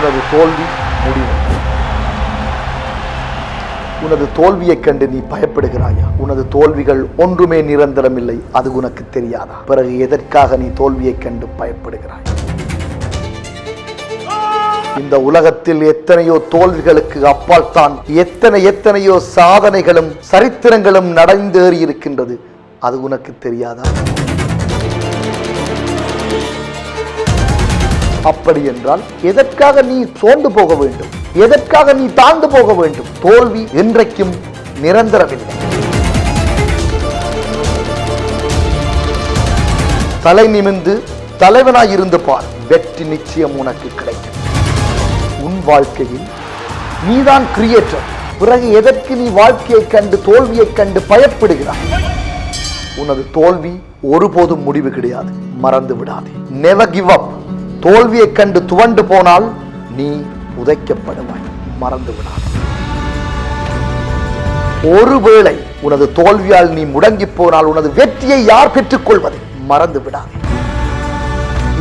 உனது தோல்வி முடிவு. உனது தோல்வியைக் கண்டு நீ பயப்படுகிறாயா? உனது தோல்விகள் ஒன்றுமே நிரந்தரம் இல்லை, அது உனக்கு தெரியாதா? பிறகு எதற்காக நீ தோல்வியைக் கண்டு பயப்படுகிறாய்? இந்த உலகத்தில் எத்தனையோ தோல்விகளுக்கு அப்பால் தான் எத்தனையோ சாதனைகளும் சரித்திரங்களும் நடந்தேறி இருக்கின்றது, அது உனக்கு தெரியாதா? அப்படி என்றால் எதற்காக நீ சோர்ந்து போக வேண்டும்? எதற்காக நீ தாழ்ந்து போக வேண்டும்? தோல்வி என்றைக்கும் நிரந்தரமில்லை. தலை நிமிர்ந்து தலைவனாய் இருந்து பார், வெற்றி நிச்சயம் உனக்கு கிடைக்கும். உன் வாழ்க்கையில் நீதான் கிரியேட்டர். பிறகு எதற்கு நீ வாழ்க்கையை கண்டு தோல்வியை கண்டு பயப்படுகிறாய்? உனது தோல்வி ஒருபோதும் முடிவு கிடையாது, மறந்து விடாதே. Never give up. தோல்வியை கண்டு துவண்டு போனால் நீ உதைக்கப்படுவாய், மறந்து விடாதே. ஒருவேளை உனது தோல்வியால் நீ முடங்கி போனால் உனது வெற்றியை யார் பெற்றுக் கொள்வது? மறந்து விடாதே.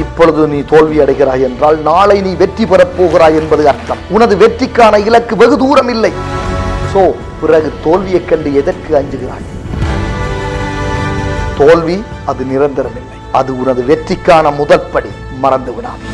இப்பொழுது நீ தோல்வி அடைகிறாய் என்றால் நாளை நீ வெற்றி பெறப் போகிறாய் என்பது அர்த்தம். உனது வெற்றிக்கான இலக்கு வெகு தூரம் இல்லை. சோ பிறகு தோல்வியை கண்டு எதற்கு அஞ்சுகிறாய்? தோல்வி அது நிரந்தரமில்லை, அது உனது வெற்றிக்கான முதல் படி, மறந்து விடாதே.